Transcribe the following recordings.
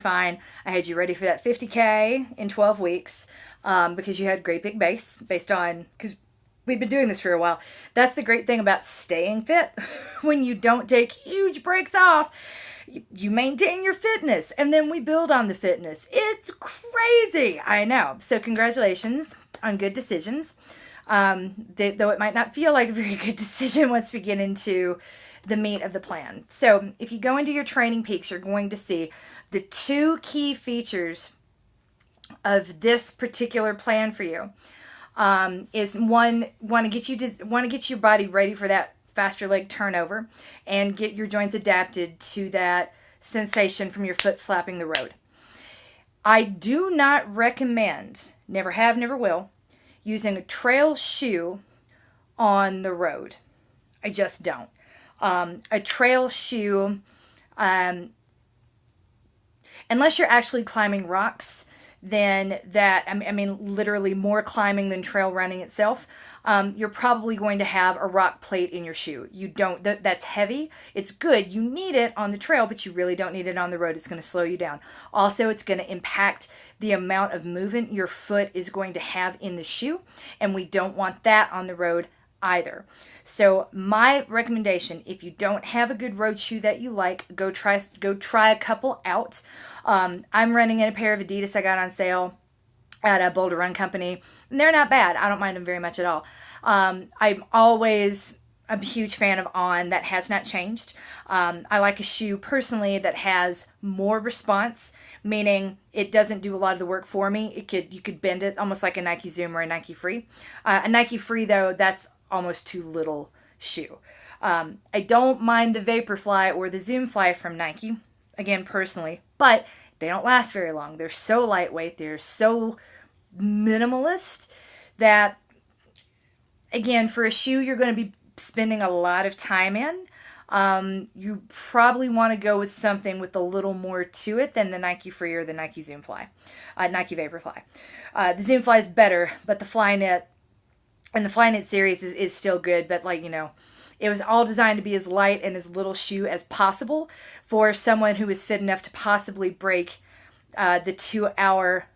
fine. I had you ready for that 50K in 12 weeks because you had great big base based on, because we've been doing this for a while. That's the great thing about staying fit. When you don't take huge breaks off, you maintain your fitness and then we build on the fitness. It's crazy. I know. So congratulations on good decisions. Though it might not feel like a very good decision once we get into the meat of the plan. So if you go into your Training Peaks, you're going to see the two key features of this particular plan for you. Is one, want to get your body ready for that faster leg turnover and get your joints adapted to that sensation from your foot slapping the road. I do not recommend, never have, never will, using a trail shoe on the road. I just don't. A trail shoe, unless you're actually climbing rocks, then that, I mean, literally more climbing than trail running itself, you're probably going to have a rock plate in your shoe. You don't, that's heavy. It's good. You need it on the trail, but you really don't need it on the road. It's going to slow you down. Also, it's going to impact the amount of movement your foot is going to have in the shoe, and we don't want that on the road either. So my recommendation, if you don't have a good road shoe that you like, go try a couple out. I'm running in a pair of Adidas I got on sale at a Boulder Run Company, and they're not bad. I don't mind them very much at all. I'm always a huge fan of On. That has not changed. I like a shoe personally that has more response, meaning it doesn't do a lot of the work for me. You could bend it almost like a Nike Zoom or a Nike Free. A Nike Free, though, that's almost too little shoe. I don't mind the Vaporfly or the Zoom Fly from Nike, again, personally, but they don't last very long. They're so lightweight, they're so minimalist that, again, for a shoe you're going to be spending a lot of time in, you probably want to go with something with a little more to it than the Nike Free or the Nike Zoom Fly, Nike Vaporfly. The Zoom Fly is better, but the Flyknit and the Flyknit series is still good, but it was all designed to be as light and as little shoe as possible for someone who is fit enough to possibly break the 2-hour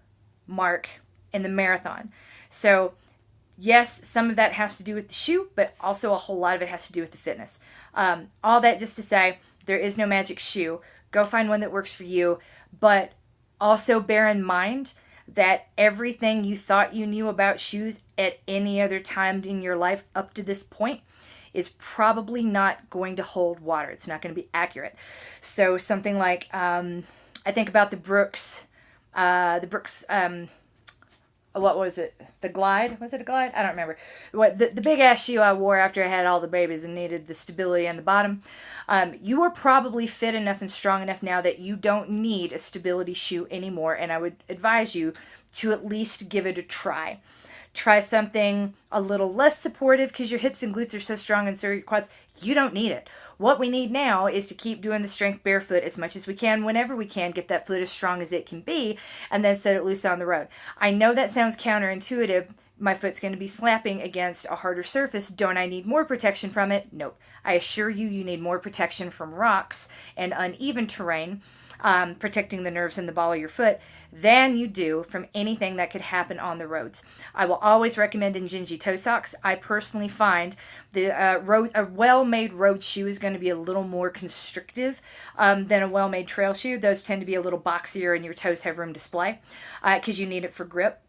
mark in the marathon. So yes, some of that has to do with the shoe, but also a whole lot of it has to do with the fitness. All that just to say, there is no magic shoe. Go find one that works for you, but also bear in mind that everything you thought you knew about shoes at any other time in your life up to this point is probably not going to hold water. It's not going to be accurate. So something like, I think about the Brooks, what was it? The Glide? Was it a Glide? I don't remember. The big ass shoe I wore after I had all the babies and needed the stability on the bottom. You are probably fit enough and strong enough now that you don't need a stability shoe anymore, and I would advise you to at least give it a try. Try something a little less supportive because your hips and glutes are so strong and so are your quads. You don't need it. What we need now is to keep doing the strength barefoot as much as we can, whenever we can, get that foot as strong as it can be, and then set it loose on the road. I know that sounds counterintuitive. My foot's going to be slapping against a harder surface. Don't I need more protection from it? Nope. I assure you, you need more protection from rocks and uneven terrain, protecting the nerves in the ball of your foot, than you do from anything that could happen on the roads. I will always recommend Injinji toe socks. I personally find a well-made road shoe is going to be a little more constrictive than a well-made trail shoe. Those tend to be a little boxier and your toes have room to splay because you need it for grip.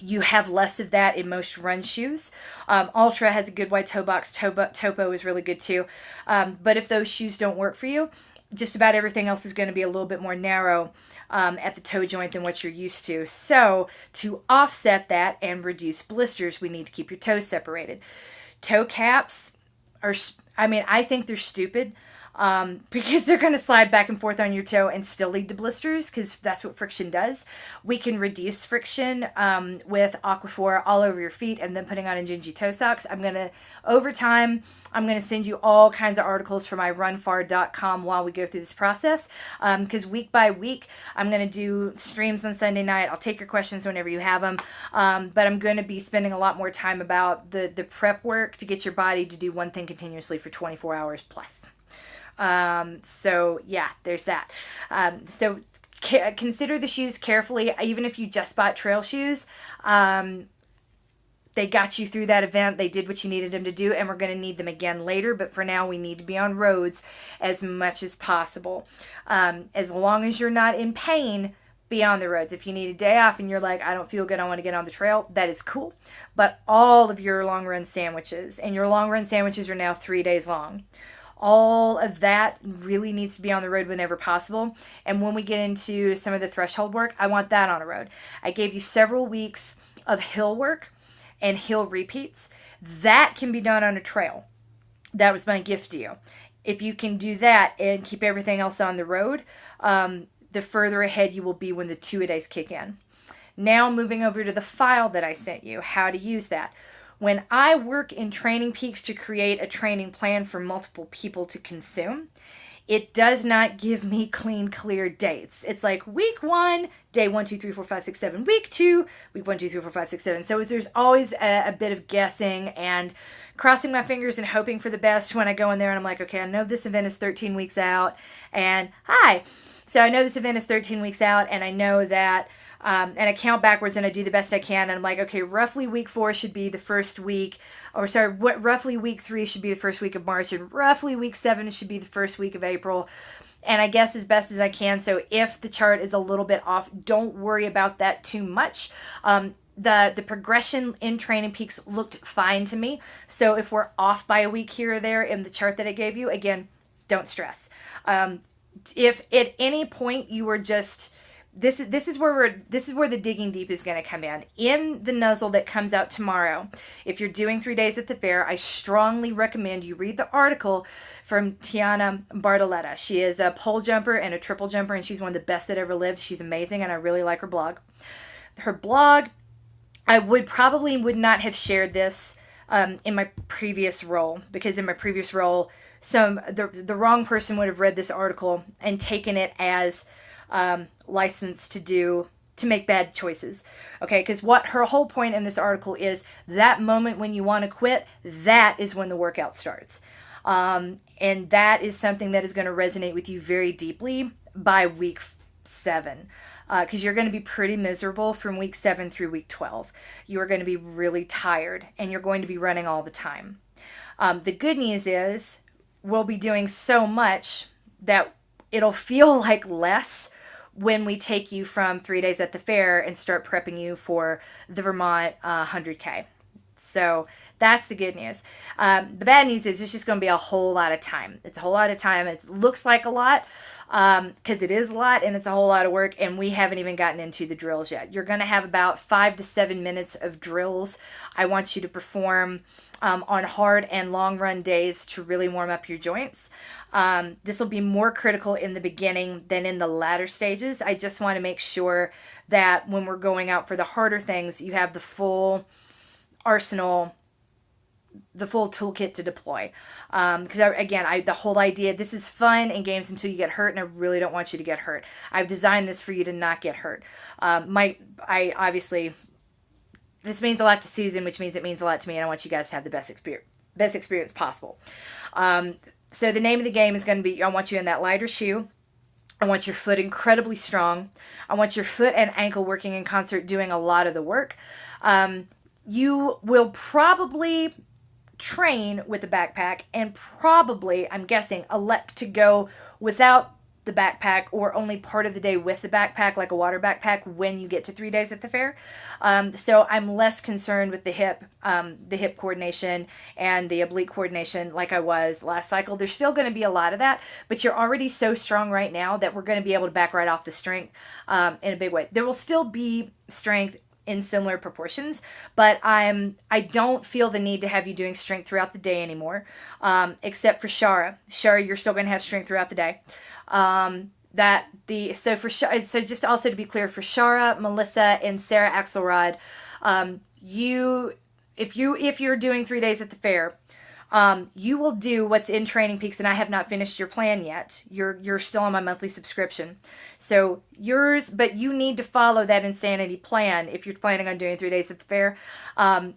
You have less of that in most run shoes. Altra has a good wide toe box. Topo is really good too. But if those shoes don't work for you, just about everything else is going to be a little bit more narrow at the toe joint than what you're used to. So to offset that and reduce blisters, we need to keep your toes separated. Toe caps I think they're stupid. Because they're going to slide back and forth on your toe and still lead to blisters, because that's what friction does. We can reduce friction with Aquaphor all over your feet and then putting on Injinji toe socks. Over time, I'm going to send you all kinds of articles from my runfar.com while we go through this process, because week by week, I'm going to do streams on Sunday night. I'll take your questions whenever you have them, but I'm going to be spending a lot more time about the prep work to get your body to do one thing continuously for 24 hours plus. So yeah, there's that. So consider the shoes carefully. Even if you just bought trail shoes, they got you through that event. They did what you needed them to do, and we're going to need them again later. But for now, we need to be on roads as much as possible. As long as you're not in pain, be on the roads. If you need a day off and you're like, I don't feel good, I want to get on the trail, that is cool. But all of your long run sandwiches, and your long run sandwiches are now 3 days long, all of that really needs to be on the road whenever possible. And when we get into some of the threshold work, I want that on a road. I gave you several weeks of hill work and hill repeats. That can be done on a trail. That was my gift to you. If you can do that and keep everything else on the road, the further ahead you will be when the 2-a-days kick in. Now moving over to the file that I sent you, how to use that. When I work in Training Peaks to create a training plan for multiple people to consume, it does not give me clean, clear dates. It's like week 1, day 1, 2, 3, 4, 5, 6, 7. Week 2, week 1, 2, 3, 4, 5, 6, 7. So there's always a bit of guessing and crossing my fingers and hoping for the best when I go in there and I'm like, okay, I know this event is 13 weeks out. And hi. So I know this event is 13 weeks out, and I know that, and I count backwards and I do the best I can. And I'm like, okay, roughly week 4 should be the first week, roughly week 3 should be the first week of March, and roughly week 7 should be the first week of April. And I guess as best as I can. So if the chart is a little bit off, don't worry about that too much. The progression in Training Peaks looked fine to me. So if we're off by a week here or there in the chart that I gave you, again, don't stress. If at any point you were just, this is where the digging deep is going to come in the nuzzle that comes out tomorrow. If you're doing 3 days at the fair, I strongly recommend you read the article from Tiana Bartoletta. She is a pole jumper and a triple jumper, and she's one of the best that ever lived. She's amazing, and I really like her blog. Her blog, I would not have shared this in my previous role, because in my previous role, the wrong person would have read this article and taken it as license to make bad choices. Okay, because what her whole point in this article is, that moment when you want to quit, that is when the workout starts. And that is something that is going to resonate with you very deeply by week 7. Because you're going to be pretty miserable from week 7 through week 12. You are going to be really tired, and you're going to be running all the time. The good news is, we'll be doing so much that it'll feel like less when we take you from 3 days at the fair and start prepping you for the Vermont 100K. So that's the good news. The bad news is it's just going to be a whole lot of time. It's a whole lot of time. It looks like a lot because it is a lot, and it's a whole lot of work, and we haven't even gotten into the drills yet. You're going to have about 5 to 7 minutes of drills I want you to perform on hard and long run days to really warm up your joints. This will be more critical in the beginning than in the latter stages. I just want to make sure that when we're going out for the harder things, you have the full arsenal, the full toolkit to deploy. Because the whole idea, this is fun and games until you get hurt, and I really don't want you to get hurt. I've designed this for you to not get hurt. This means a lot to Susan, which means it means a lot to me, and I want you guys to have the best experience possible. So the name of the game is going to be, I want you in that lighter shoe. I want your foot incredibly strong. I want your foot and ankle working in concert, doing a lot of the work. You will probably train with a backpack, and probably, I'm guessing, elect to go without the backpack or only part of the day with the backpack, like a water backpack, when you get to 3 days at the fair. So I'm less concerned with the hip coordination and the oblique coordination like I was last cycle. There's still going to be a lot of that, but you're already so strong right now that we're going to be able to back right off the strength in a big way. There will still be strength in similar proportions, but I don't feel the need to have you doing strength throughout the day anymore, except for Shara. Shara, you're still going to have strength throughout the day. So just also to be clear, for Shara, Melissa, and Sarah Axelrod, if you're doing 3 days at the fair, You will do what's in Training Peaks, and I have not finished your plan yet. You're still on my monthly subscription. So yours, but you need to follow that Insanity plan if you're planning on doing 3 days at the fair.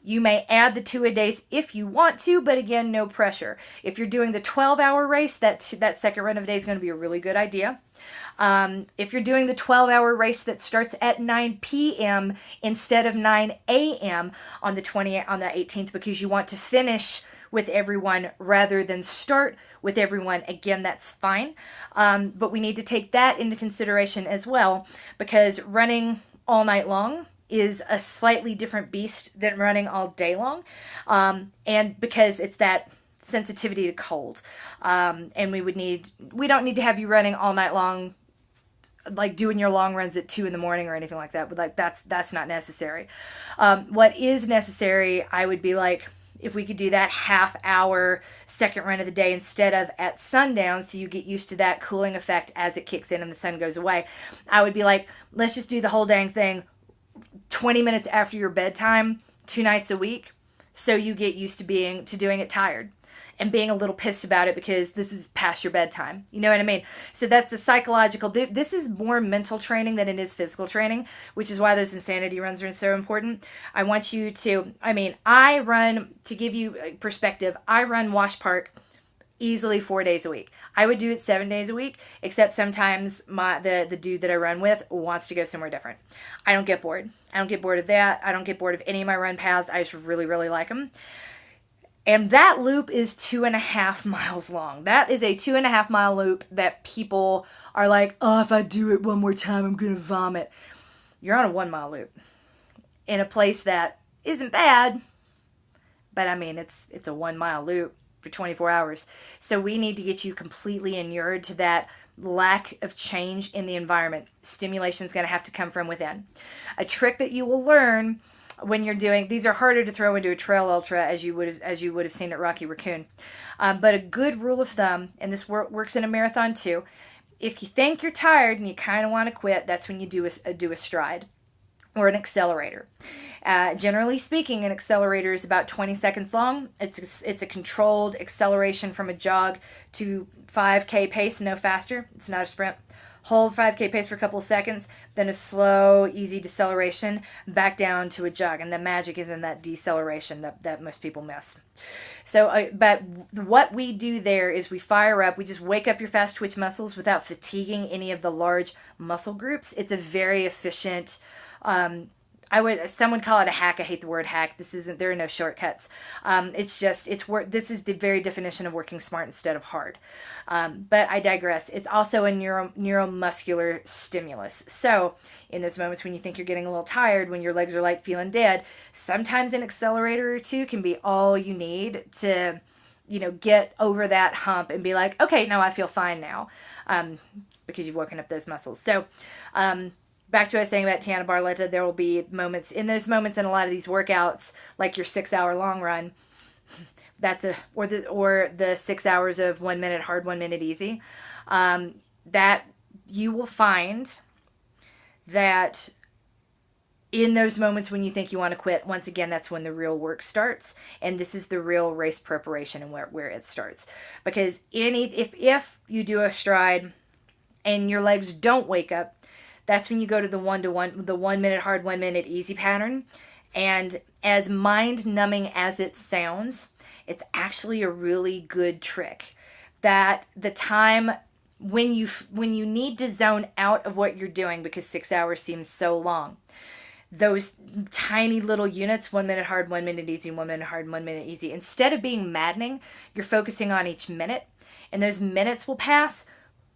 You may add the 2-a-days if you want to, but again, no pressure. If you're doing the 12-hour race, that second run of a day is going to be a really good idea. If you're doing the 12-hour race that starts at 9 p.m. instead of 9 a.m. on the 18th, because you want to finish with everyone rather than start with everyone, again, that's fine. But we need to take that into consideration as well, because running all night long is a slightly different beast than running all day long. And because it's that sensitivity to cold. And we don't need to have you running all night long, like doing your long runs at 2 a.m. or anything like that. But like that's not necessary. What is necessary, I would be like, if we could do that half-hour second run of the day instead of at sundown, so you get used to that cooling effect as it kicks in and the sun goes away, I would be like, let's just do the whole dang thing 20 minutes after your bedtime, 2 nights a week, so you get used to doing it tired and being a little pissed about it because this is past your bedtime. You know what I mean? So that's the psychological. This is more mental training than it is physical training, which is why those Insanity runs are so important. I want you to, I run, to give you perspective, I run Wash Park easily 4 days a week. I would do it 7 days a week, except sometimes the dude that I run with wants to go somewhere different. I don't get bored. I don't get bored of that. I don't get bored of any of my run paths. I just really, really like them. And that loop is 2.5 miles long. That is a 2.5 mile loop that people are like, oh, if I do it one more time, I'm going to vomit. You're on a 1 mile loop in a place that isn't bad, but it's a 1 mile loop for 24 hours. So we need to get you completely inured to that lack of change in the environment. Stimulation is going to have to come from within. A trick that you will learn when you're doing, these are harder to throw into a trail ultra as you would have seen at Rocky Raccoon. But a good rule of thumb, and this works in a marathon too, if you think you're tired and you kind of want to quit, that's when you do a stride or an accelerator. Generally speaking, an accelerator is about 20 seconds long. It's a controlled acceleration from a jog to 5K pace, no faster. It's not a sprint. Hold 5K pace for a couple of seconds, then a slow, easy deceleration back down to a jog. And the magic is in that deceleration that most people miss. So, but what we do there is we fire up, we just wake up your fast twitch muscles without fatiguing any of the large muscle groups. It's a very efficient, some would call it a hack. I hate the word hack. There are no shortcuts. This is the very definition of working smart instead of hard. But I digress. It's also a neuromuscular stimulus. So in those moments when you think you're getting a little tired, when your legs are like feeling dead, sometimes an accelerator or two can be all you need to, get over that hump and be like, okay, no, I feel fine now, because you've woken up those muscles. So, back to what I was saying about Tiana Barletta, there will be moments in a lot of these workouts, like your 6-hour long run, or the 6 hours of 1 minute hard, 1 minute easy, that you will find that in those moments when you think you want to quit, once again, that's when the real work starts. And this is the real race preparation and where it starts. Because if you do a stride and your legs don't wake up, that's when you go to the 1 minute hard, 1 minute easy pattern. And as mind-numbing as it sounds, it's actually a really good trick. That the time when you need to zone out of what you're doing because 6 hours seems so long, those tiny little units, 1 minute hard, 1 minute easy, 1 minute hard, 1 minute easy, instead of being maddening, you're focusing on each minute. And those minutes will pass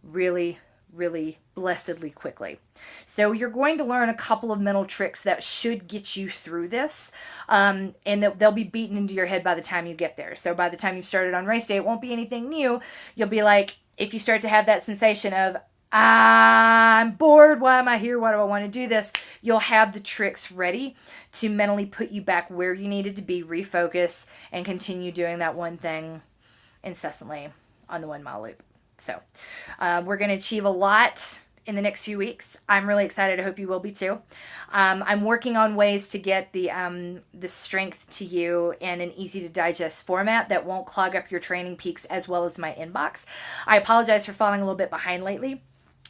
really, really blessedly quickly. So you're going to learn a couple of mental tricks that should get you through this, and they'll be beaten into your head by the time you get there. So by the time you've started on race day, it won't be anything new. You'll be like, if you start to have that sensation of, I'm bored, why am I here, why do I want to do this, you'll have the tricks ready to mentally put you back where you needed to be, refocus, and continue doing that one thing incessantly on the 1 mile loop. So we're going to achieve a lot in the next few weeks. I'm really excited. I hope you will be too. I'm working on ways to get the strength to you in an easy to digest format that won't clog up your training peaks as well as my inbox. I apologize for falling a little bit behind lately.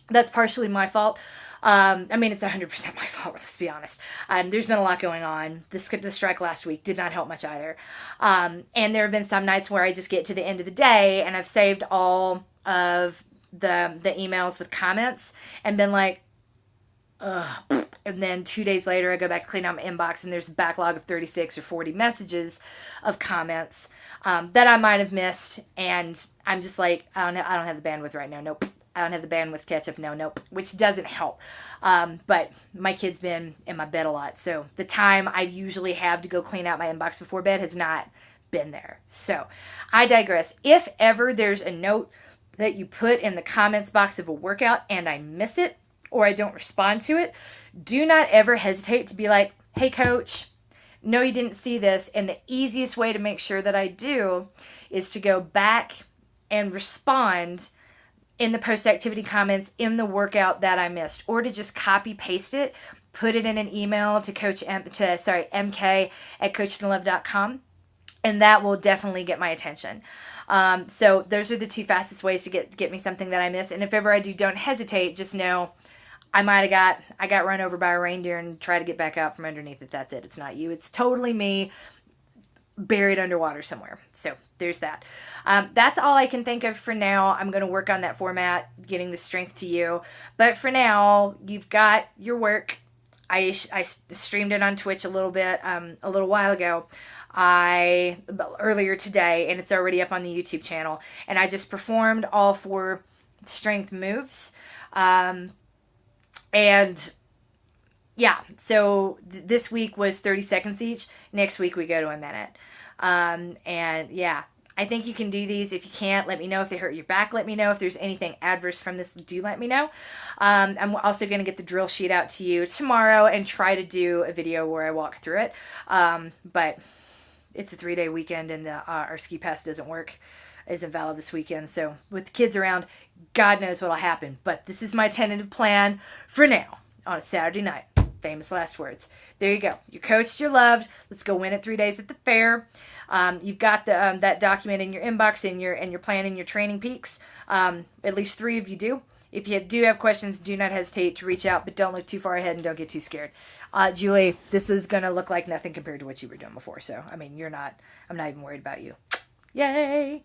That's partially my fault. I mean, it's 100% my fault, let's be honest. There's been a lot going on. The strike last week did not help much either. And there have been some nights where I just get to the end of the day and I've saved all of the emails with comments and been like, ugh. And then 2 days later, I go back to clean out my inbox and there's a backlog of 36 or 40 messages of comments that I might have missed. And I'm just like, I don't have the bandwidth right now. Nope. I don't have the bandwidth to catch up. Nope. Which doesn't help. But my kid's been in my bed a lot. So the time I usually have to go clean out my inbox before bed has not been there. So I digress. If ever there's a note that you put in the comments box of a workout and I miss it or I don't respond to it, do not ever hesitate to be like, hey, coach, no, you didn't see this. And the easiest way to make sure that I do is to go back and respond in the post-activity comments in the workout that I missed, or to just copy paste it, put it in an email to MK at coachedandloved.com, and that will definitely get my attention. So those are the two fastest ways to get me something that I miss. And if ever I do, don't hesitate. Just know I got run over by a reindeer and try to get back out from underneath it. That's it. It's not you. It's totally me buried underwater somewhere. So there's that. That's all I can think of for now. I'm going to work on that format, getting the strength to you. But for now, you've got your work. I streamed it on Twitch a little bit, a little while ago. Earlier today, and it's already up on the YouTube channel. And I just performed all 4 strength moves. And yeah, so this week was 30 seconds each. Next week we go to a minute. And yeah, I think you can do these. If you can't, let me know. If they hurt your back, let me know. If there's anything adverse from this, do let me know. I'm also going to get the drill sheet out to you tomorrow and try to do a video where I walk through it. But it's a 3-day weekend and our ski pass doesn't work. Isn't valid this weekend. So with the kids around, God knows what'll happen. But this is my tentative plan for now on a Saturday night. Famous last words. There you go. You're coached, you're loved. Let's go win it 3 days at the fair. You've got that document in your inbox and you're planning your training peaks. At least 3 of you do. If you do have questions, do not hesitate to reach out, but don't look too far ahead and don't get too scared. Julie, this is going to look like nothing compared to what you were doing before. So, I mean, I'm not even worried about you. Yay!